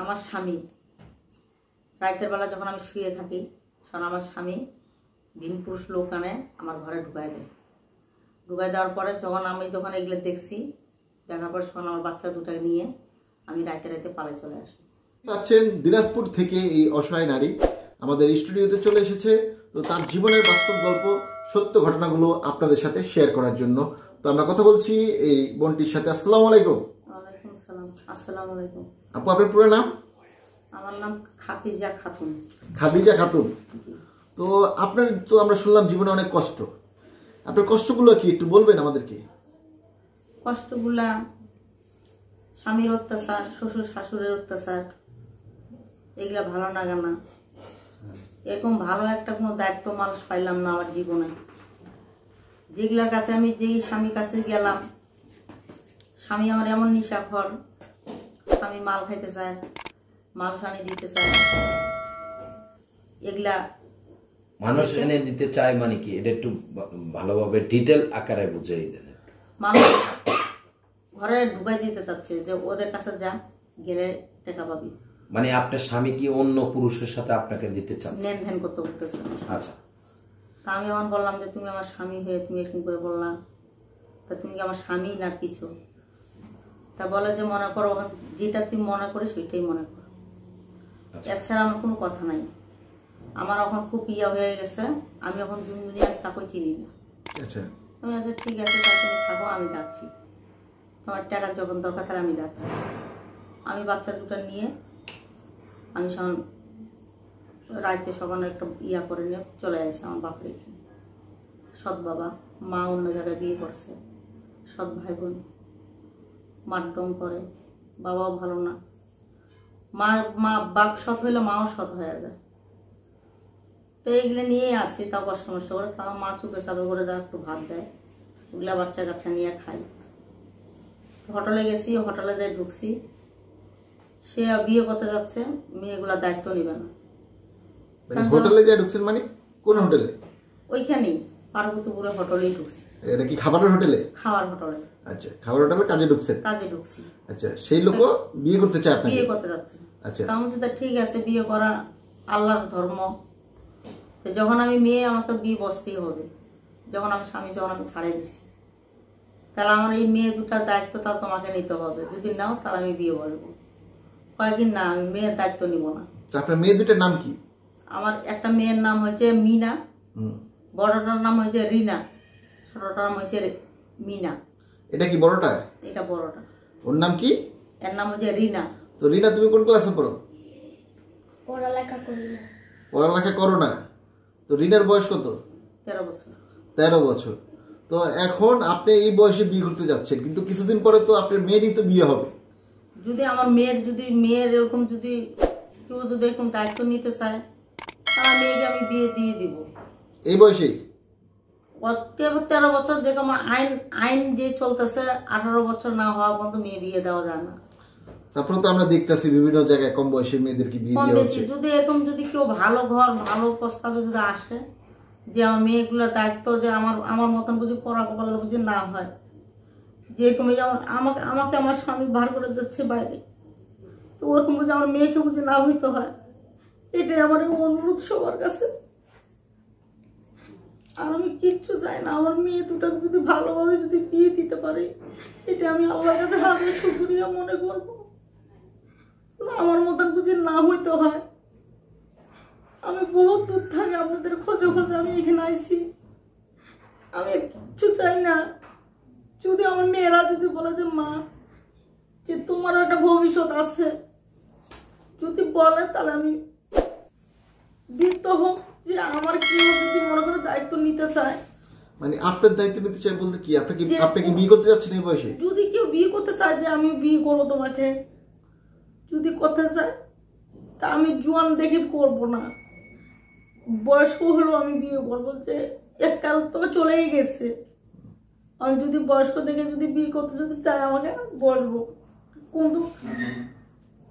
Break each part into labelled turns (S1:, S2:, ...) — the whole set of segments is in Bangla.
S1: আমার স্বামী রাতের বেলা যখন আমি শুয়ে থাকি তখন আমার স্বামী ভিন পুরুষ লোক আনে আমার ঘরে ঢুকাই দেওয়ার পরে যখন এগুলো দেখছি দেখার পর তখন আমার বাচ্চা দুটাকে নিয়ে আমি রাতে পালে চলে আসি।
S2: আছেন দিনাজপুর থেকে এই অসহায় নারী আমাদের স্টুডিওতে চলে এসেছে, তো তার জীবনের বাস্তব গল্প সত্য ঘটনাগুলো আপনাদের সাথে শেয়ার করার জন্য। তো আমরা কথা বলছি এই বোনটির সাথে। আসসালামু আলাইকুম।
S1: ওয়ালাইকুম সালাম। আসসালামু আলাইকুম।
S2: আপু, আপনার পুরো নাম?
S1: আমার নাম খাদিজা খাতুন।
S2: খাদিজা খাতুন। তো আপনার তো আমরা শুনলাম জীবনে অনেক কষ্ট, আপনার কষ্টগুলো কি একটু বলবেন আমাদেরকে?
S1: কষ্টগুলা স্বামীর অত্যাচার, শ্বশুর শাশুড়ের অত্যাচার, এগুলা ভালো লাগে না। এরকম ভালো একটা কোনো দায়িত্ব মানুষ পাইলাম না আমার জীবনে। যেগুলার কাছে আমি যেই স্বামীর কাছে গেলাম, স্বামী আমার এমন নিশাখর, স্বামী মাল খাইতে চায়, মাল সানি দিতে চায়, এগুলা
S3: মানুষ এনে দিতে চায় মানে কি, এটা একটু ভালোভাবে ডিটেল আকারে বুঝিয়ে দেন।
S1: মানুষ ঘরে ঢুকাই দিতে চাচ্ছে যে ওদের কাছে যা, গেলে টাকা পাবি।
S3: মানে আপনার স্বামী কি অন্য পুরুষের সাথে আপনাকে দিতে চাচ্ছে?
S1: লেনদেন করতে উঠতেছে।
S3: আচ্ছা,
S1: তা আমি আমার বললাম যে তুমি আমার স্বামী হয়ে তুমি এরকম করে বললাম, তা তুমি কি আমার স্বামী না কিছু? তা বলে যে মনে করো যেটা তুমি মনে করিস সেটাই মনে করো, এছাড়া আমার কোনো কথা নাই। আমার এখন খুব ইয়া হয়ে গেছে, আমি এখন দুনিয়া আমি কাউকে চিনি না।
S2: আচ্ছা,
S1: তুমি আচ্ছা ঠিক আছে, তা তুমি থাকো, আমি যাচ্ছি, তোমার টাকার যখন দরকার তাহলে আমি যাচ্ছি। আমি বাচ্চা দুটো নিয়ে আমি রাইতে সকালে একটা ইয়া করে নিয়ে চলে আসছে আমার বাপরে। সৎ বাবা, মা অন্য জায়গায় বিয়ে করছে, সৎ ভাই বোন মারডম করে, বাবাও ভালো না। বাপ সৎ হইলে মাও সৎ হয়ে যায়। তো এইগুলো নিয়েই আসি, তাও কষ্ট মষ্ট করে, তাও মা চুপে চাপে করে দেয়, একটু ভাত দেয়, ওগুলা বাচ্চা কাচ্চা নিয়ে খাই। হোটেলে গেছি, হোটেলে যাই ঢুকছি, সে বিয়ে করতে যাচ্ছে, মেয়েগুলা দায়িত্ব নিবে না।
S2: হোটেলে যাই ঢুকছেন মানে কোন হোটেলে?
S1: ওইখানেই পার্বতীপুরের হোটেলেই ঢুকছি।
S2: এটা কি খাবারের হোটেলে?
S1: খাওয়ার হোটেলে।
S2: আচ্ছা, খাবার হোটেলে কাজে ঢুকছেন?
S1: কাজে ঢুকছি।
S2: আচ্ছা, সেই লোক বিয়ে করতে চায় আপনাকে?
S1: বিয়ে করতে যাচ্ছে।
S2: আচ্ছা,
S1: তা আমি বলছি ঠিক আছে, বিয়ে করা আল্লাহর ধর্ম। তো যখন আমি মেয়ে, আমাকে বিয়ে বসতেই হবে। যখন আমি স্বামী যখন আমি ছাড়িয়ে দিছি, তাহলে আমার এই মেয়ে দুটার দায়িত্ব তাও তোমাকে নিতে হবে, যদি নাও তাহলে আমি বিয়ে করবো। কয়েকদিন না, আমি মেয়ের দায়িত্ব নিব না।
S2: আপনার মেয়ে দুটার নাম কি?
S1: আমার একটা মেয়ের নাম হয়েছে মিনা, বড়টার নাম হয়েছে রিনা, ছোটটার নাম হয়েছে মিনা।
S2: এটা কি বড়টা?
S1: এটা বড়টা।
S2: ওর নাম কি?
S1: এর নাম হচ্ছে রিনা।
S2: তো রিনা, তুমি কোন ক্লাসে পড়ো?
S4: পড়ালেখা করি না।
S2: পড়ালেখা করো না? তো রিনার বয়স কত?
S1: 13 বছর।
S2: 13 বছর। তো এখন আপনি এই বয়সে বিয়ে করতে যাচ্ছেন, কিন্তু কিছুদিন পরে তো আপনার মেয়েরই তো বিয়ে হবে।
S1: যদি আমার মেয়ের এরকম যদি কেউ যদি এরকম দায়িত্ব নিতে চায়, তাহলে মেয়েকে আমি বিয়ে দিয়ে দিব
S2: এই বয়সেই।
S1: 13 বছর, যেরকম আইন যে চলতেছে, 18 বছর না হওয়া পর্যন্ত মেয়ে বিয়ে দেওয়া যায় না।
S2: তারপরে তো আমরা দেখতেছি বিভিন্ন জায়গায় কম বয়সী মেয়েদেরকে বিয়ে দেওয়া হচ্ছে।
S1: যদি এরকম যদি কেউ ভালো ঘর ভালো প্রস্তাবে যদি আসে, যে আমার মেয়েগুলোর দায়িত্ব, যে আমার মতন বুঝি পড়া কপাল বুঝি না হয়, যেরকম যেমন আমাকে আমার স্বামী বার করে দিচ্ছে বাইরে, তো ওরকম বুঝি আমার মেয়েকে বুঝি না হইতে হয়। এটাই আমার অনুরোধ সবার কাছে। আর আমি কিচ্ছু চাই না, আমার মেয়ে দুটাকে যদি ভালোভাবে যদি বিয়ে দিতে পারি, এটা আমি আল্লাহর কাছে হাজার শুকরিয়া মনে করবো। আমার মতন বুঝি না হইতে হয়। আমি বহুত দূর থেকে আপনাদের খোঁজে খোঁজে আমি এখানে আইছি। আমি কিচ্ছু চাই না। যদি আমার মেয়েরা যদি বলে যে মা, যে তোমার একটা ভবিষ্যৎ আছে, যদি বলে, তাহলে আমি বৃদ্ধ হোক, যে আমার কেউ যদি মনে করে দায়িত্ব নিতে চায়।
S2: মানে আপনার দায়িত্ব নিতে চাই বলতে কি, আপনি কি বিয়ে করতে যাচ্ছেন এই বয়সে?
S1: যদি কেউ বিয়ে করতে চায় যে আমি বিয়ে করবো তোমাকে, যদি করতে চায়, তা আমি জোয়ান দেখে করবো না, বয়স্ক হলেও আমি বিয়ে করবো। যে এককাল তো চলেই গেছে, আমি যদি বয়স্ক দেখে যদি বিয়ে করতে যদি চাই আমাকে বলবো। কিন্তু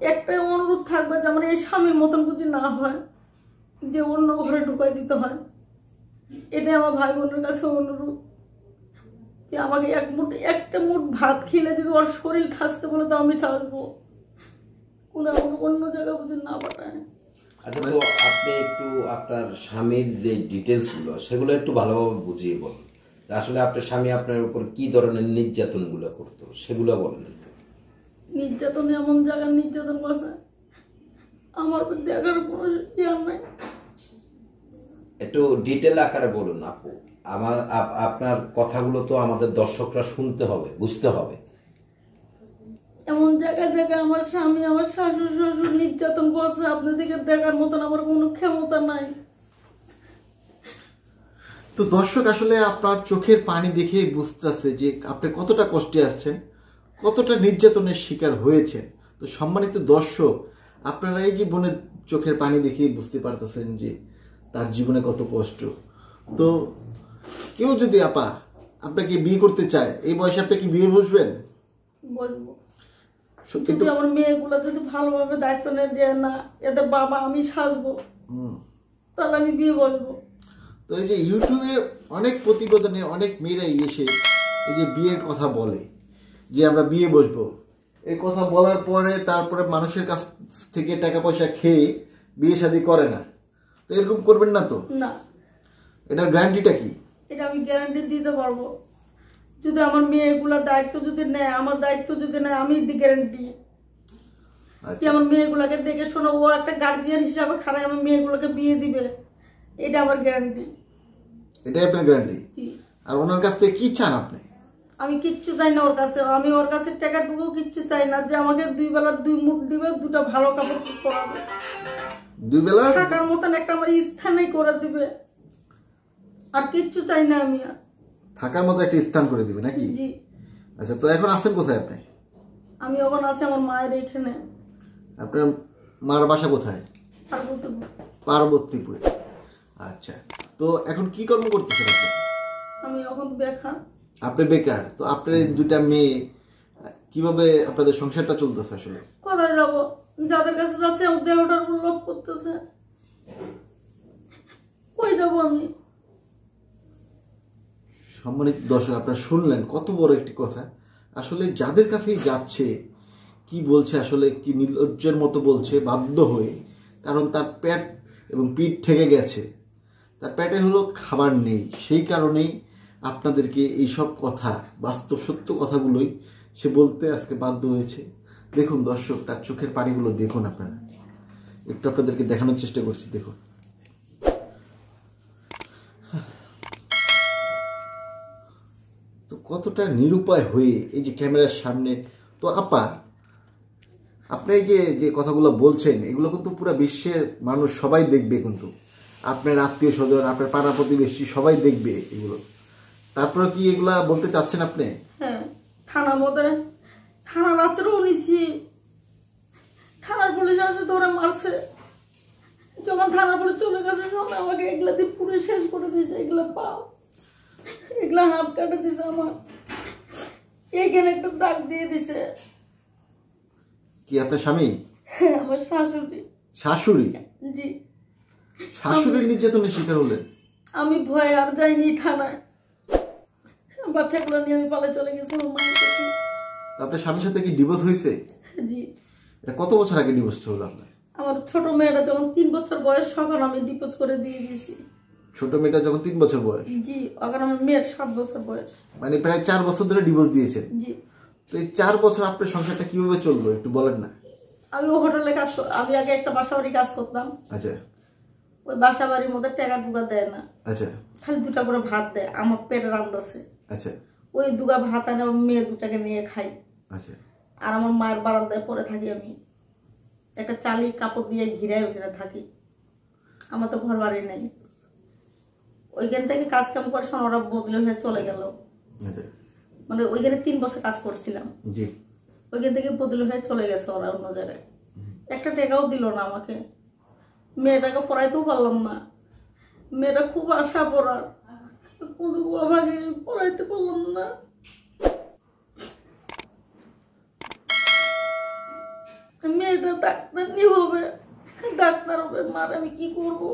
S1: একটাই অনুরোধ থাকবে, যে আমার এই স্বামীর মতন বুঝি না হয়, যে অন্য ঘরে ঢুকাই দিতে হয়। এটাই আমার ভাই বোনের কাছে অনুরোধ, যে আমাকে একটা মুঠ ভাত খেলে যদি ওর শরীর ঠাসতে বলে তো আমি ঠাসবো। কোন বুঝে আমাকে অন্য জায়গায় বুঝে না পাঠায়।
S3: আচ্ছা, তো আপনি একটু আপনার স্বামীর যে ডিটেলস গুলো সেগুলো একটু ভালোভাবে বুঝিয়ে বলুন। আসলে আপনার স্বামী আপনার উপর কি ধরনের নির্যাতন গুলো করতো সেগুলো বলেন একটু।
S1: নির্যাতন এমন জায়গায় নির্যাতন করছে আমার দেখার কোনো জ্ঞান নাই।
S3: একটু ডিটেল আকারে বলুন আপু। আপনার কথাগুলো তো আমাদের দর্শকরা শুনতে হবে, বুঝতে হবে।
S1: এমন জায়গায় জায়গায় আমার স্বামী আমার শাশুড় শ্বশুর নির্যাতন করছে আপনাদেরকে দেখার মতন আমার কোনো ক্ষমতা নাই।
S2: তো দর্শক আসলে আপনার চোখের পানি দেখে বুঝতেছে যে আপনি কতটা কষ্টে আছেন, কতটা নির্যাতনের শিকার হয়েছেন। তো সম্মানিত দর্শক, আপনারা এই যে বোনের চোখের পানি দেখে বুঝতে পারতেছেন যে তার জীবনে কত কষ্ট। তো কেউ যদি আপা আপনাকে বিয়ে করতে চায়, এই বয়সে আপনি কি বিয়ে বসবেন?
S1: বলবো
S2: সত্যি
S1: যদি আমার মেয়েগুলো যদি ভালোভাবে দায়িত্ব নেয় যে না এদের বাবা আমি সাজবো, তাহলে আমি বিয়ে বলবো।
S2: তো এই যে ইউটিউবে অনেক প্রতিবেদনে অনেক মেয়েরাই এসে এই যে বিয়ের কথা বলে যে আমরা বিয়ে বসবো, এই কথা বলার পরে তারপরে মানুষের কাছ থেকে টাকা পয়সা খেয়ে বিয়ে শাদী করে না। তো এরকম করবেন না তো?
S1: না,
S2: এটার গ্যারান্টিটা কি?
S1: এটা আমি গ্যারান্টি দিতে পারবো যদি আমার মেয়েগুলোর দায়িত্ব যদি নেয়, আমার দায়িত্ব যদি নেয়, আমি গ্যারান্টি যে আমার মেয়েগুলোকে দেখে শোনো ও একটা গার্জিয়ান হিসাবে খারাপ আমার মেয়েগুলোকে বিয়ে দিবে, এটা আমার গ্যারান্টি।
S2: এটাই আপনার গ্যারান্টি? আর ওনার কাছ থেকে কি চান আপনি?
S1: আমি কিচ্ছু চাই না ওর কাছে, আমি ওর কাছে টাকাটুকু কিচ্ছু চাই না, যে আমাকে 2 বেলার 2 মুঠ দিবে, 2টা ভালো কাপড় পরাবে,
S2: 2 বেলা
S1: থাকার মতন একটা আমার স্থানে করে দিবে, আর কিচ্ছু চাই না আমি। আর
S2: থাকার মতো একটা স্থান করে দিবে নাকি?
S1: জি।
S2: আচ্ছা, তো এখন আছেন কোথায় আপনি?
S1: আমি এখন আছি আমার মায়ের এখানে।
S2: আপনার মার বাসা কোথায়? পার্বতীপুরে। আচ্ছা, তো এখন কি কর্ম করতেছেন আপনি?
S1: আমি এখন বেকার।
S2: আপনি বেকার? তো আপনার এই 2টা মেয়ে কিভাবে আপনাদের সংসারটা চলতেছে আসলে?
S1: কোথায় যাব? যাদের কাছে যাচ্ছে আমার দেহটার লোভ করতেছে, কই যাব আমি?
S2: সম্মানিত দর্শক, আপনারা শুনলেন কত বড় একটি কথা। আসলে যাদের কাছেই যাচ্ছে কি বলছে, আসলে কি নির্লজ্জের মতো বলছে বাধ্য হয়ে, কারণ তার পেট এবং পিঠ ঠেকে গেছে, তার পেটে হলো খাবার নেই। সেই কারণেই আপনাদেরকে এই সব কথা, বাস্তব সত্য কথাগুলোই সে বলতে আজকে বাধ্য হয়েছে। দেখুন দর্শক, তার চোখের পানিগুলো দেখুন, আপনারা একটু আপনাদেরকে দেখানোর চেষ্টা করছি। দেখুন, তো কতটা নিরুপায় হয়ে এই যে ক্যামেরার সামনে। তো আপা, আপনি এই যে কথাগুলো বলছেন, এগুলো কিন্তু পুরো বিশ্বের মানুষ সবাই দেখবে, কিন্তু আপনার আত্মীয় স্বজন, আপনার পাড়া প্রতিবেশী সবাই দেখবে এগুলো। তারপরে কি এগুলা বলতে চাচ্ছেন আপনি?
S1: হ্যাঁ, থানার মধ্যে থানার আচরণ নিচ্ছি, থানার পুলিশ আসে ধরে মারছে, যখন থানার পুলিশ চলে গেছে তখন আমাকে এগুলা দিয়ে পুরো শেষ করে দিয়েছে। এগুলা পাও, এগুলা হাত কাটে দিছে, আমার এখানে একটা দাগ দিয়ে দিছে।
S2: কি আপনার স্বামী?
S1: হ্যাঁ, আমার শাশুড়ি।
S2: শাশুড়ি?
S1: জি।
S2: শাশুড়ির নির্যাতনের শিকার হলেন?
S1: আমি ভয়ে আর যাইনি থানায়, বাচ্চাগুলো নিয়ে আমি পালে চলে গেছি আমার মায়ের কাছে।
S2: আপনার স্বামীর সাথে কি ডিভোর্স হয়েছে?
S1: জি।
S2: এটা কত বছর আগে ডিভোর্স হলো আপনার?
S1: আমার ছোট মেয়েটা যখন 3 বছর বয়স তখন আমি ডিভোর্স করে দিয়ে দিয়েছি।
S2: ছোট মেয়েটা যখন 3 বছর বয়স?
S1: জি। এখন আমার মেয়ের 7 বছর বয়স।
S2: মানে প্রায় 4 বছর ধরে ডিভোর্স দিয়েছেন?
S1: জি।
S2: তো এই 4 বছর আপনার সংসারটা কিভাবে চললো একটু বলেন না।
S1: আমি হোটেলে কাজ, আমি আগে একটা বাসাবাড়ি কাজ করতাম।
S2: আচ্ছা।
S1: ওই বাসাবাড়ির মধ্যে টাকা দুগা দেয় না।
S2: আচ্ছা।
S1: খালি 2টা করে ভাত দেয়, আমার পেটে রান্দাছে।
S2: আচ্ছা।
S1: ওই 2গা ভাত আনে আমার মেয়ে 2টাকে নিয়ে খাই।
S2: আচ্ছা।
S1: আর আমার মায়ের বারান্দায় পরে থাকি, আমি একটা চালি কাপড় দিয়ে ঘিরে ওখানে থাকি, আমার তো ঘর বাড়ি নেই। ওইখান থেকে কাজ কাম করে ওরা বদলে হয়ে চলে গেল। মানে ওইখানে 3 বছর কাজ করছিলাম,
S2: জি।
S1: ওইখান থেকে বদলে হয়ে চলে গেছে ওরা অন্য জায়গায়। একটা টাকাও দিল না আমাকে, মেয়েটাকে পড়াইতেও পারলাম না। মেয়েটা খুব আশা পড়ার, কিন্তু আমাকে পড়াইতে পারলাম না। মেয়েটা ডাক্তার নিয়ে হবে, ডাক্তার হবে, মার আমি কি করবো?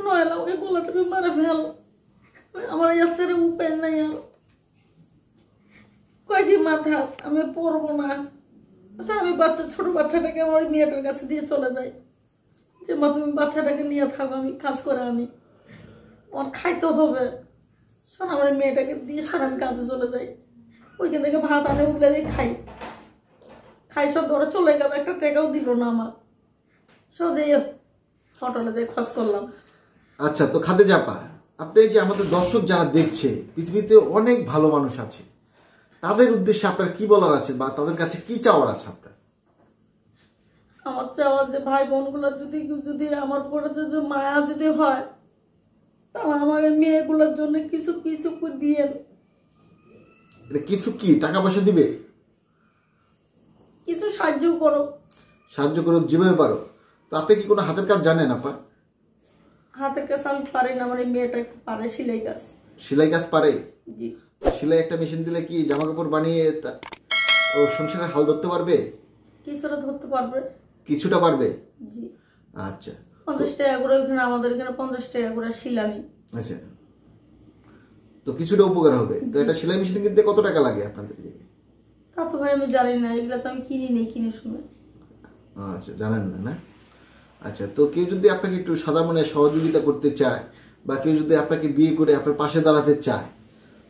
S1: নয়লা আমাকে গোলাটাকে মারে ফেল, আমার এর ছেড়ে উপায় নাই। আর কয়েকটি মাথা আমি পড়বো না, আচ্ছা, আমি ছোট বাচ্চাটাকে আমার ওই মেয়েটার কাছে দিয়ে চলে যাই, যে মা তুমি বাচ্চাটাকে নিয়ে থাকো, আমি কাজ করে আনি, আমার খাইতে হবে। শোন, আমার মেয়েটাকে দিয়ে আমি কাজে চলে যাই, ওইখান থেকে ভাত আনে, উগলে দিয়ে খাই সব ধরে চলে গেল, একটা টাকাও দিল না আমার। সব দিয়ে হোটেলে যাই খরচ করলাম।
S2: আচ্ছা, তো খাদিজা আপা, আপনি যে আমাদের দর্শক যারা দেখছে, পৃথিবীতে অনেক ভালো মানুষ আছে, তাদের উদ্দেশ্যে আপনার কি বলার আছে বা তাদের কাছে কি চাওয়ার আছে আপনার?
S1: আমার চাওয়ার যে ভাই বোনগুলো যদি আমার পরে যদি মায়া যদি হয়, তাহলে আমার এই মেয়েগুলোর জন্য কিছু কিছু দিয়ে
S2: এটা কিছু কি টাকা পয়সা দিবে?
S1: কিছু সাহায্য করো।
S2: সাহায্য করো যেভাবে পারো। তো আপনি কি কোনো হাতের কাজ জানেন আপা?
S1: হাতের কাজ আমি পারি না, আমার এই মেয়েটা একটু পারে সেলাই কাজ।
S2: সেলাই কাজ পারে?
S1: জি।
S2: সেলাই একটা মেশিন দিলে কি জামা কাপড় বানিয়ে ও সংসারের হাল ধরতে পারবে?
S1: কিছুটা ধরতে পারবে।
S2: কিছুটা পারবে?
S1: জি।
S2: আচ্ছা,
S1: 50 টাকা করে, ওইখানে আমাদের এখানে 50 টাকা করে শিলানি।
S2: আচ্ছা, তো কিছুটা উপকার হবে। তো এটা সেলাই মেশিন কিনতে কত টাকা লাগে আপনাদের?
S1: তা তো ভাই আমি জানি না, এগুলা তো আমি কিনে শুনে।
S2: আচ্ছা, জানেন না না? আচ্ছা, তো কেউ যদি আপনাকে একটু সাদা মনে সহযোগিতা করতে চায় বা কেউ যদি আপনাকে বিয়ে করে আপনার পাশে দাঁড়াতে চায়,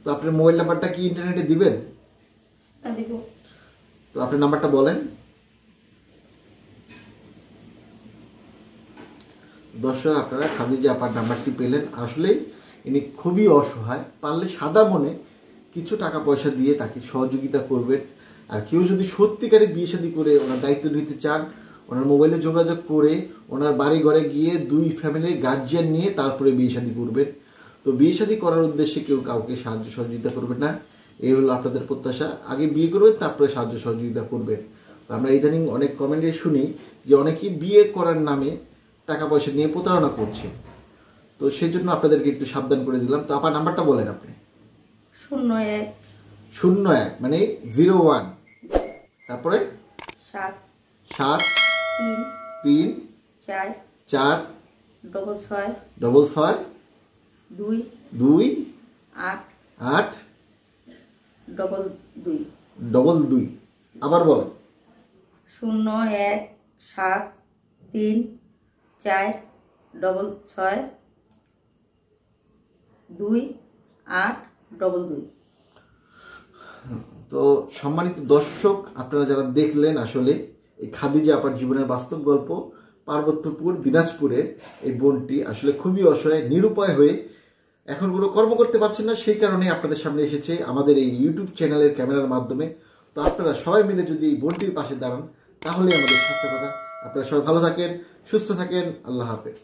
S2: তো আপনার মোবাইল নাম্বারটা কি ইন্টারনেটে দিবেন?
S1: হ্যাঁ, দিব।
S2: তো আপনার নাম্বারটা বলেন। দর্শক, আপনারা খাদিজা আপার নাম্বারটি পেলেন। আসলে ইনি খুবই অসহায়, পারলে সাদা মনে কিছু টাকা পয়সা দিয়ে তাকে সহযোগিতা করবেন। আর কেউ যদি সত্যিকারে বিয়ে শাদী করে ওনার দায়িত্ব নিতে চান, ওনার মোবাইলে যোগাযোগ করে ওনার বাড়ি ঘরে গিয়ে 2 ফ্যামিলির গার্জিয়ান নিয়ে তারপরে বিয়ে শাদী করবেন। তো বিয়ে শাদী করার উদ্দেশ্যে কেউ কাউকে সাহায্য সহযোগিতা করবেন না, এই হলো আপনাদের প্রত্যাশা। আগে বিয়ে করবেন, তারপরে সাহায্য সহযোগিতা করবেন। তো আমরা ইদানিং অনেক কমেন্টে শুনি যে অনেকেই বিয়ে করার নামে টাকা পয়সা নিয়ে প্রতারণা করছে। তো সেই জন্য আপনাদেরকে একটু সাবধান করে দিলাম। তো আপনার নাম্বারটা বলেন আপনি। 01 মানে 01, তারপরে
S1: 7
S2: 7
S1: 3
S2: 3
S1: 4
S2: 4
S1: 6
S2: 6
S1: 2
S2: 2
S1: 8
S2: 8
S1: 2
S2: 2 আবার বলেন।
S1: 01 7 3 4 6 2 8 2।
S2: তো সম্মানিত দর্শক, আপনারা যারা দেখলেন, আসলে এই খাদিজা আপার জীবনের বাস্তব গল্প। পার্বত্যপুর দিনাজপুরের এই বোনটি আসলে খুবই অসহায়, নিরুপায় হয়ে এখন কোনো কর্ম করতে পারছেন না, সেই কারণে আপনাদের সামনে এসেছে আমাদের এই ইউটিউব চ্যানেলের ক্যামেরার মাধ্যমে। তো আপনারা সবাই মিলে যদি এই বোনটির পাশে দাঁড়ান, তাহলে আমাদের সার্থকতা। আপনারা সবাই ভালো থাকেন, সুস্থ থাকেন। আল্লাহ হাফেজ।